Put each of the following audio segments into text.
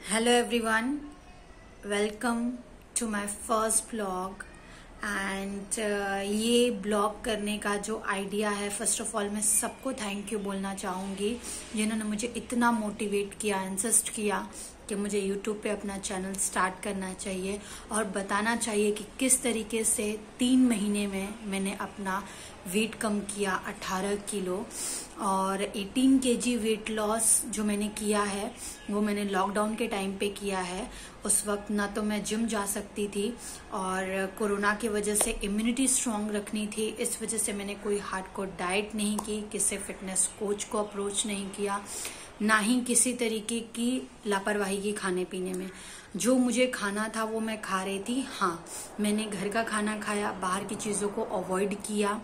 Hello everyone, welcome to my first blog. And ये blog करने का जो आइडिया है, फर्स्ट ऑफ ऑल मैं सबको थैंक यू बोलना चाहूँगी जिन्होंने मुझे इतना मोटिवेट किया, इंसिस्ट किया कि मुझे यूट्यूब पे अपना चैनल स्टार्ट करना चाहिए और बताना चाहिए कि किस तरीके से 3 महीने में मैंने अपना वेट कम किया 18 किलो और 18 केजी वेट लॉस जो मैंने किया है वो मैंने लॉकडाउन के टाइम पे किया है। उस वक्त ना तो मैं जिम जा सकती थी और कोरोना की वजह से इम्यूनिटी स्ट्रांग रखनी थी, इस वजह से मैंने कोई हार्डकोर डाइट नहीं की, किसी फिटनेस कोच को अप्रोच नहीं किया, ना ही किसी तरीके की लापरवाही की खाने पीने में। जो मुझे खाना था वो मैं खा रही थी। हाँ, मैंने घर का खाना खाया, बाहर की चीज़ों को अवॉइड किया।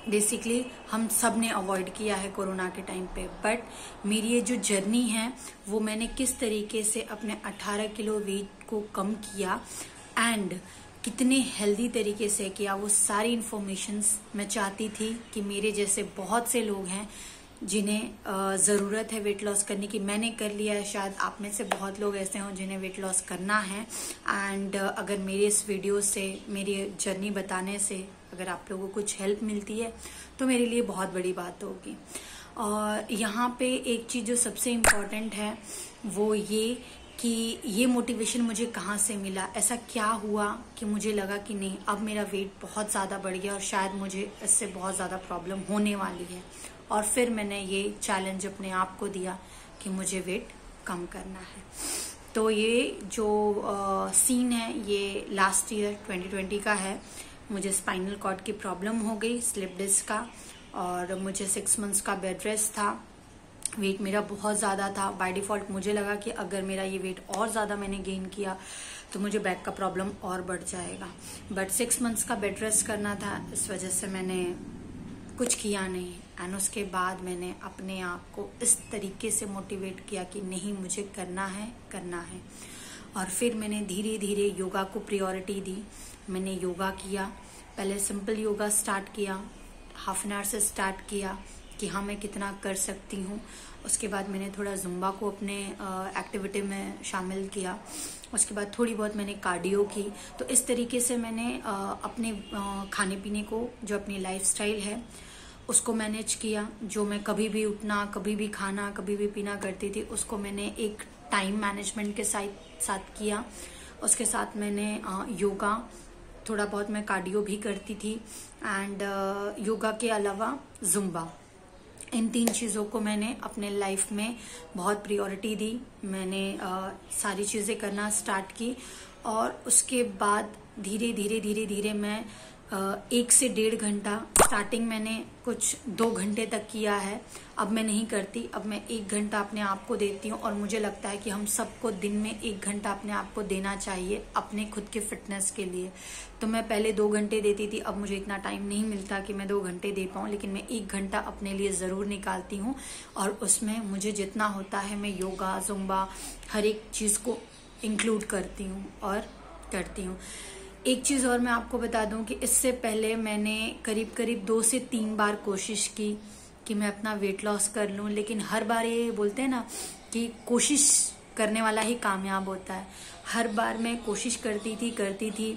बेसिकली हम सब ने अवॉइड किया है कोरोना के टाइम पे। बट मेरी ये जो जर्नी है वो मैंने किस तरीके से अपने 18 किलो वेट को कम किया एंड कितने हेल्दी तरीके से किया, वो सारी इन्फॉर्मेशंस मैं चाहती थी कि मेरे जैसे बहुत से लोग हैं जिन्हें ज़रूरत है वेट लॉस करने की। मैंने कर लिया है, शायद आप में से बहुत लोग ऐसे हों जिन्हें वेट लॉस करना है। एंड अगर मेरे इस वीडियो से, मेरी जर्नी बताने से अगर आप लोगों को कुछ हेल्प मिलती है तो मेरे लिए बहुत बड़ी बात होगी। और यहाँ पे एक चीज़ जो सबसे इम्पोर्टेंट है वो ये कि ये मोटिवेशन मुझे कहाँ से मिला, ऐसा क्या हुआ कि मुझे लगा कि नहीं, अब मेरा वेट बहुत ज़्यादा बढ़ गया और शायद मुझे इससे बहुत ज़्यादा प्रॉब्लम होने वाली है। और फिर मैंने ये चैलेंज अपने आप को दिया कि मुझे वेट कम करना है। तो ये जो सीन है ये लास्ट ईयर 2020 का है। मुझे स्पाइनल कॉर्ड की प्रॉब्लम हो गई, स्लिप डिस्क का, और मुझे 6 मंथ्स का बेड रेस्ट था। वेट मेरा बहुत ज़्यादा था। बाय डिफ़ॉल्ट मुझे लगा कि अगर मेरा ये वेट और ज़्यादा मैंने गेन किया तो मुझे बैक का प्रॉब्लम और बढ़ जाएगा। बट 6 मंथ्स का बेड रेस्ट करना था, इस वजह से मैंने कुछ किया नहीं। एंड उसके बाद मैंने अपने आप को इस तरीके से मोटिवेट किया कि नहीं, मुझे करना है। और फिर मैंने धीरे धीरे योगा को प्रायोरिटी दी। मैंने योगा किया, पहले सिंपल योगा स्टार्ट किया, हाफ एन आवर से स्टार्ट किया कि हाँ मैं कितना कर सकती हूँ। उसके बाद मैंने थोड़ा जुम्बा को अपने एक्टिविटी में शामिल किया। उसके बाद थोड़ी बहुत मैंने कार्डियो की। तो इस तरीके से मैंने अपने खाने पीने को, जो अपनी लाइफस्टाइल है उसको मैनेज किया। जो मैं कभी भी उठना, कभी भी खाना, कभी भी पीना करती थी, उसको मैंने एक टाइम मैनेजमेंट के साथ किया। उसके साथ मैंने योगा, थोड़ा बहुत मैं कार्डियो भी करती थी, एंड योगा के अलावा जुम्बा, इन 3 चीज़ों को मैंने अपने लाइफ में बहुत प्रायोरिटी दी। मैंने सारी चीज़ें करना स्टार्ट की और उसके बाद धीरे धीरे मैं 1 से 1.5 घंटा, स्टार्टिंग मैंने कुछ 2 घंटे तक किया है। अब मैं नहीं करती, अब मैं 1 घंटा अपने आप को देती हूँ। और मुझे लगता है कि हम सबको दिन में 1 घंटा अपने आप को देना चाहिए अपने खुद के फिटनेस के लिए। तो मैं पहले 2 घंटे देती थी, अब मुझे इतना टाइम नहीं मिलता कि मैं 2 घंटे दे पाऊँ, लेकिन मैं 1 घंटा अपने लिए ज़रूर निकालती हूँ। और उसमें मुझे जितना होता है मैं योगा, जुम्बा, हर एक चीज़ को इंक्लूड करती हूँ और करती हूँ। एक चीज़ और मैं आपको बता दूं कि इससे पहले मैंने करीब 2 से 3 बार कोशिश की कि मैं अपना वेट लॉस कर लूं, लेकिन हर बार ये बोलते हैं ना कि कोशिश करने वाला ही कामयाब होता है। हर बार मैं कोशिश करती थी,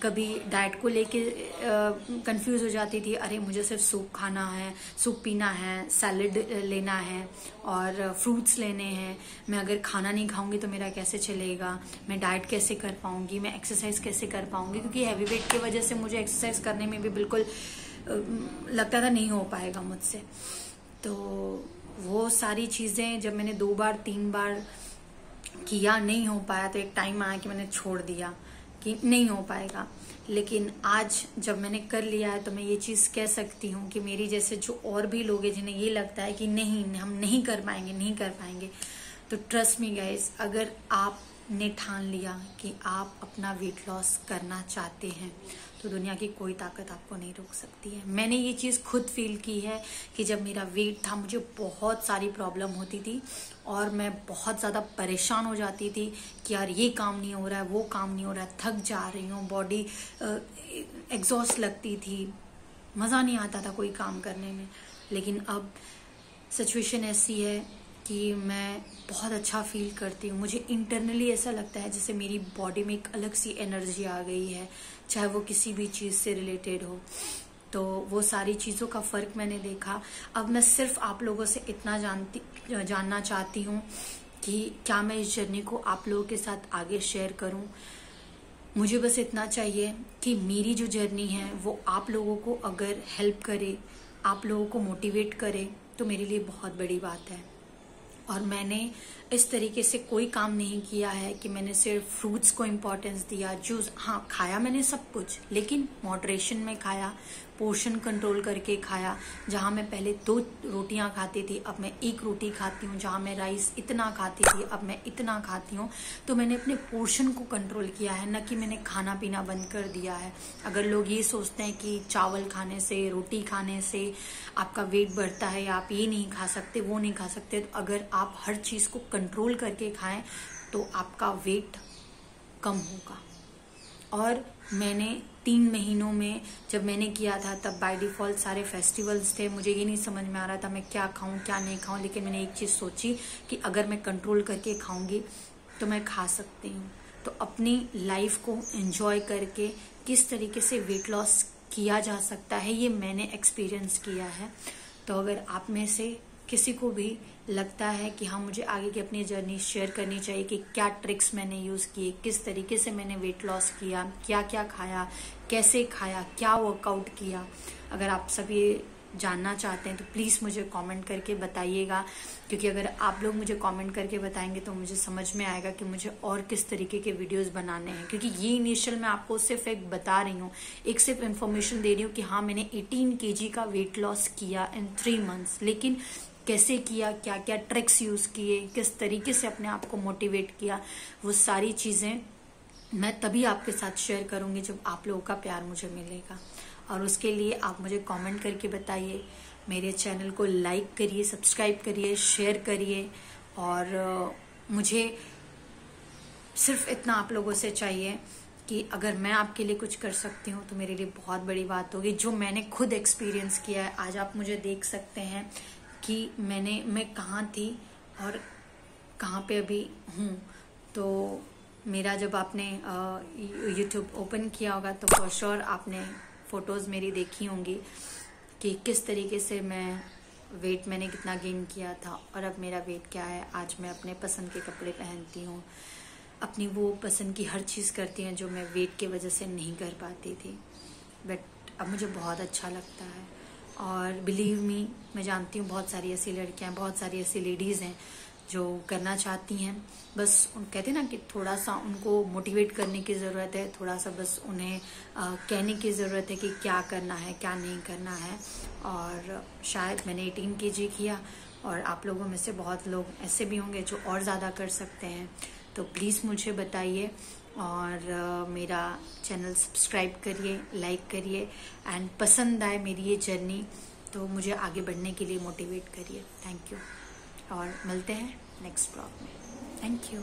कभी डाइट को लेके कंफ्यूज हो जाती थी। अरे मुझे सिर्फ सूप खाना है, सूप पीना है, सैलेड लेना है और फ्रूट्स लेने हैं। मैं अगर खाना नहीं खाऊंगी तो मेरा कैसे चलेगा, मैं डाइट कैसे कर पाऊंगी, मैं एक्सरसाइज कैसे कर पाऊंगी, क्योंकि हैवी वेट की वजह से मुझे एक्सरसाइज करने में भी बिल्कुल लगता था नहीं हो पाएगा मुझसे। तो वो सारी चीज़ें जब मैंने 2 बार 3 बार किया, नहीं हो पाया, तो एक टाइम आया कि मैंने छोड़ दिया कि नहीं हो पाएगा। लेकिन आज जब मैंने कर लिया है तो मैं ये चीज़ कह सकती हूँ कि मेरी जैसे जो और भी लोग हैं जिन्हें ये लगता है कि नहीं, हम नहीं कर पाएंगे, तो ट्रस्ट मी गाइस, अगर आपने ठान लिया कि आप अपना वेट लॉस करना चाहते हैं तो दुनिया की कोई ताकत आपको नहीं रोक सकती है। मैंने ये चीज़ खुद फील की है कि जब मेरा वेट था मुझे बहुत सारी प्रॉब्लम होती थी और मैं बहुत ज़्यादा परेशान हो जाती थी कि यार ये काम नहीं हो रहा है, वो काम नहीं हो रहा है, थक जा रही हूँ, बॉडी एग्जॉस्ट लगती थी, मज़ा नहीं आता था कोई काम करने में। लेकिन अब सिचुएशन ऐसी है कि मैं बहुत अच्छा फील करती हूँ। मुझे इंटरनली ऐसा लगता है जैसे मेरी बॉडी में एक अलग सी एनर्जी आ गई है, चाहे वो किसी भी चीज़ से रिलेटेड हो। तो वो सारी चीज़ों का फ़र्क मैंने देखा। अब मैं सिर्फ आप लोगों से इतना जानना चाहती हूँ कि क्या मैं इस जर्नी को आप लोगों के साथ आगे शेयर करूँ। मुझे बस इतना चाहिए कि मेरी जो जर्नी है वो आप लोगों को अगर हेल्प करे, आप लोगों को मोटिवेट करे, तो मेरे लिए बहुत बड़ी बात है। और मैंने इस तरीके से कोई काम नहीं किया है कि मैंने सिर्फ फ्रूट्स को इम्पोर्टेंस दिया, जूस, हाँ खाया मैंने सब कुछ, लेकिन मॉडरेशन में खाया, पोर्शन कंट्रोल करके खाया। जहाँ मैं पहले 2 रोटियां खाती थी, अब मैं 1 रोटी खाती हूँ। जहाँ मैं राइस इतना खाती थी, अब मैं इतना खाती हूँ। तो मैंने अपने पोर्शन को कंट्रोल किया है, न कि मैंने खाना पीना बंद कर दिया है। अगर लोग ये सोचते हैं कि चावल खाने से, रोटी खाने से आपका वेट बढ़ता है, या आप ये नहीं खा सकते, वो नहीं खा सकते, तो अगर आप हर चीज़ को कंट्रोल करके खाएं तो आपका वेट कम होगा। और मैंने 3 महीनों में जब मैंने किया था, तब बाय डिफॉल्ट सारे फेस्टिवल्स थे। मुझे ये नहीं समझ में आ रहा था मैं क्या खाऊं क्या नहीं खाऊं, लेकिन मैंने एक चीज़ सोची कि अगर मैं कंट्रोल करके खाऊंगी तो मैं खा सकती हूँ। तो अपनी लाइफ को एंजॉय करके किस तरीके से वेट लॉस किया जा सकता है, ये मैंने एक्सपीरियंस किया है। तो अगर आप में से किसी को भी लगता है कि हाँ मुझे आगे की अपनी जर्नी शेयर करनी चाहिए कि क्या ट्रिक्स मैंने यूज़ किए, किस तरीके से मैंने वेट लॉस किया, क्या क्या खाया, कैसे खाया, क्या वर्कआउट किया, अगर आप सब ये जानना चाहते हैं तो प्लीज़ मुझे कमेंट करके बताइएगा। क्योंकि अगर आप लोग मुझे कमेंट करके बताएंगे तो मुझे समझ में आएगा कि मुझे और किस तरीके के वीडियोस बनाने हैं। क्योंकि ये इनिशियल मैं आपको सिर्फ एक बता रही हूँ, एक सिर्फ इन्फॉर्मेशन दे रही हूँ कि हाँ मैंने 18 kg का वेट लॉस किया इन 3 months, लेकिन कैसे किया, क्या क्या ट्रिक्स यूज़ किए, किस तरीके से अपने आप को मोटिवेट किया, वो सारी चीज़ें मैं तभी आपके साथ शेयर करूंगी जब आप लोगों का प्यार मुझे मिलेगा। और उसके लिए आप मुझे कमेंट करके बताइए, मेरे चैनल को लाइक करिए, सब्सक्राइब करिए, शेयर करिए। और मुझे सिर्फ इतना आप लोगों से चाहिए कि अगर मैं आपके लिए कुछ कर सकती हूँ तो मेरे लिए बहुत बड़ी बात होगी। जो मैंने खुद एक्सपीरियंस किया है, आज आप मुझे देख सकते हैं कि मैं कहाँ थी और कहाँ पे अभी हूँ। तो मेरा जब आपने यूट्यूब ओपन किया होगा तो फॉर श्योर आपने फ़ोटोज़ मेरी देखी होंगी कि किस तरीके से मैंने कितना गेन किया था और अब मेरा वेट क्या है। आज मैं अपने पसंद के कपड़े पहनती हूँ, अपनी वो पसंद की हर चीज़ करती हूँ जो मैं वेट की वजह से नहीं कर पाती थी। बट अब मुझे बहुत अच्छा लगता है। और बिलीव मी, मैं जानती हूँ बहुत सारी ऐसी लड़कियाँ, बहुत सारी ऐसी लेडीज़ हैं जो करना चाहती हैं। बस कहते हैं ना कि थोड़ा सा उनको मोटिवेट करने की ज़रूरत है, थोड़ा सा बस उन्हें कहने की ज़रूरत है कि क्या करना है क्या नहीं करना है। और शायद मैंने 18 kg किया और आप लोगों में से बहुत लोग ऐसे भी होंगे जो और ज़्यादा कर सकते हैं। तो प्लीज़ मुझे बताइए और मेरा चैनल सब्सक्राइब करिए, लाइक करिए एंड पसंद आए मेरी ये जर्नी तो मुझे आगे बढ़ने के लिए मोटिवेट करिए। थैंक यू और मिलते हैं नेक्स्ट ब्लॉग में। Thank you.